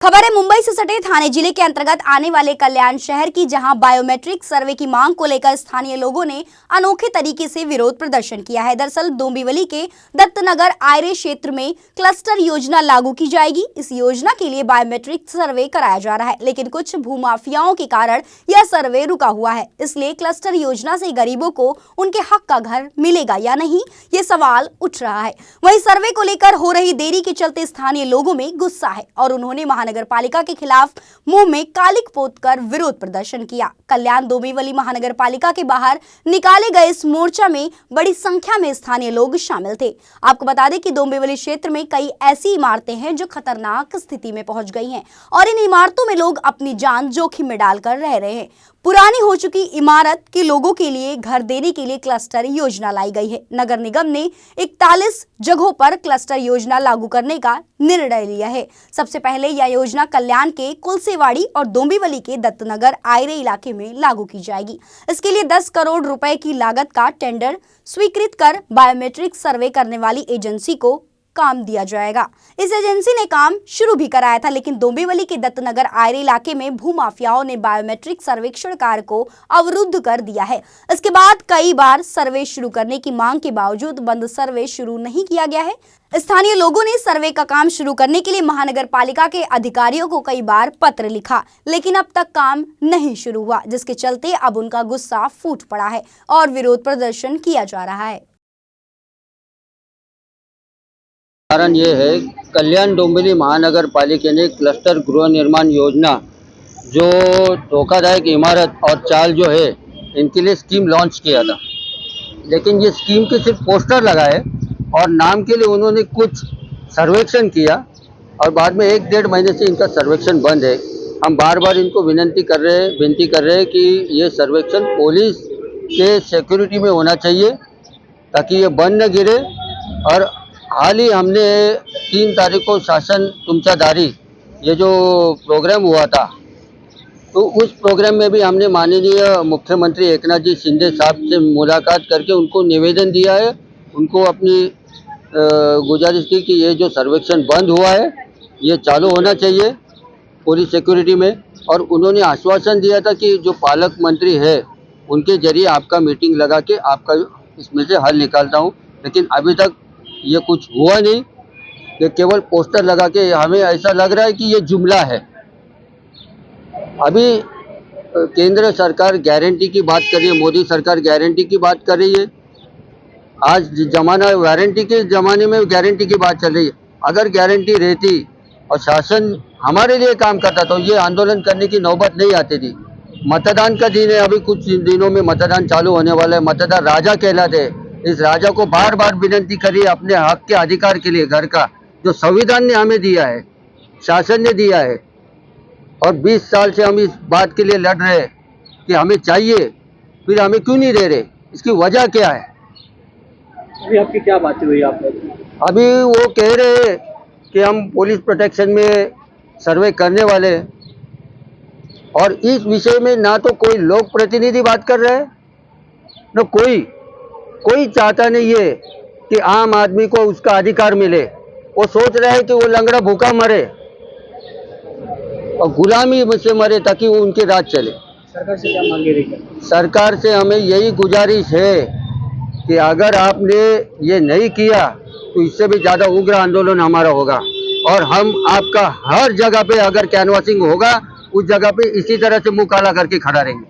खबर है मुंबई से सटे थाने जिले के अंतर्गत आने वाले कल्याण शहर की, जहां बायोमेट्रिक सर्वे की मांग को लेकर स्थानीय लोगों ने अनोखे तरीके से विरोध प्रदर्शन किया है। दरअसल डोंबिवली के दत्तनगर आयरे क्षेत्र में क्लस्टर योजना लागू की जाएगी। इस योजना के लिए बायोमेट्रिक सर्वे कराया जा रहा है, लेकिन कुछ भूमाफियाओं के कारण यह सर्वे रुका हुआ है। इसलिए क्लस्टर योजना से गरीबों को उनके हक का घर मिलेगा या नहीं, ये सवाल उठ रहा है। वहीं सर्वे को लेकर हो रही देरी के चलते स्थानीय लोगों में गुस्सा है और उन्होंने महानगर पालिका के खिलाफ मुंह में कालिक पोतकर विरोध प्रदर्शन किया। कल्याण डोंबिवली महानगर पालिका के बाहर निकाले गए इस मोर्चा में बड़ी संख्या में स्थानीय लोग शामिल थे। आपको बता दें कि डोंबिवली क्षेत्र में कई ऐसी इमारतें हैं जो खतरनाक स्थिति में पहुंच गई हैं और इन इमारतों में लोग अपनी जान जोखिम में डालकर रह रहे हैं। पुरानी हो चुकी इमारत के लोगों के लिए घर देने के लिए क्लस्टर योजना लाई गई है। नगर निगम ने 41 जगहों पर क्लस्टर योजना लागू करने का निर्णय लिया है। सबसे पहले यह योजना कल्याण के कुलसेवाड़ी और डोंबिवली के दत्तनगर आयरे इलाके में लागू की जाएगी। इसके लिए 10 करोड़ रुपए की लागत का टेंडर स्वीकृत कर बायोमेट्रिक सर्वे करने वाली एजेंसी को काम दिया जाएगा। इस एजेंसी ने काम शुरू भी कराया था, लेकिन डोंबिवली के दत्तनगर आयरे इलाके में भूमाफियाओं ने बायोमेट्रिक सर्वेक्षण कार्य को अवरुद्ध कर दिया है। इसके बाद कई बार सर्वे शुरू करने की मांग के बावजूद बंद सर्वे शुरू नहीं किया गया है। स्थानीय लोगों ने सर्वे का काम शुरू करने के लिए महानगर पालिका के अधिकारियों को कई बार पत्र लिखा, लेकिन अब तक काम नहीं शुरू हुआ, जिसके चलते अब उनका गुस्सा फूट पड़ा है और विरोध प्रदर्शन किया जा रहा है। कारण ये है, कल्याण डोंबिवली महानगर पालिका ने क्लस्टर गृह निर्माण योजना जो धोखादायक इमारत और चाल जो है इनके लिए स्कीम लॉन्च किया था, लेकिन ये स्कीम के सिर्फ पोस्टर लगाए और नाम के लिए उन्होंने कुछ सर्वेक्षण किया और बाद में 1-1.5 महीने से इनका सर्वेक्षण बंद है। हम बार बार इनको विनती कर रहे हैं कि ये सर्वेक्षण पुलिस के सिक्योरिटी में होना चाहिए ताकि ये बंद न गिरे। और हाल ही हमने 3 तारीख को शासन तुमचा दारी ये जो प्रोग्राम हुआ था, तो उस प्रोग्राम में भी हमने माननीय मुख्यमंत्री एकनाथ जी शिंदे साहब से मुलाकात करके उनको निवेदन दिया है, उनको अपनी गुजारिश की कि ये जो सर्वेक्षण बंद हुआ है ये चालू होना चाहिए पुलिस सिक्योरिटी में। और उन्होंने आश्वासन दिया था कि जो पालक मंत्री है उनके जरिए आपका मीटिंग लगा के आपका इसमें से हल निकालता हूँ, लेकिन अभी तक ये कुछ हुआ नहीं। ये केवल पोस्टर लगा के, हमें ऐसा लग रहा है कि ये जुमला है। अभी केंद्र सरकार गारंटी की बात कर रही है, मोदी सरकार गारंटी की बात कर रही है। आज जमाना वारंटी के ज़माने में गारंटी की बात चल रही है। अगर गारंटी रहती और शासन हमारे लिए काम करता तो ये आंदोलन करने की नौबत नहीं आती थी। मतदान का दिन है, अभी कुछ दिनों में मतदान चालू होने वाला है। मतदान राजा कहलाते हैं। इस राजा को बार बार विनती करिए अपने हक के अधिकार के लिए, घर का जो संविधान ने हमें दिया है, शासन ने दिया है। और 20 साल से हम इस बात के लिए लड़ रहे हैं कि हमें चाहिए, फिर हमें क्यों नहीं दे रहे, इसकी वजह क्या है? अभी आपकी क्या बातें हुई आप लोग? अभी वो कह रहे हैं कि हम पुलिस प्रोटेक्शन में सर्वे करने वाले हैं, और इस विषय में ना तो कोई लोक प्रतिनिधि बात कर रहे हैं, न कोई चाहता नहीं है कि आम आदमी को उसका अधिकार मिले। वो सोच रहा है कि वो लंगड़ा भूखा मरे और गुलामी से मरे ताकि वो उनके राज चले। सरकार से क्या मांगे रही है? सरकार से हमें यही गुजारिश है कि अगर आपने ये नहीं किया तो इससे भी ज़्यादा उग्र आंदोलन हमारा होगा, और हम आपका हर जगह पे अगर कैनवासिंग होगा उस जगह पे इसी तरह से मुंह काला करके खड़ा रहेंगे।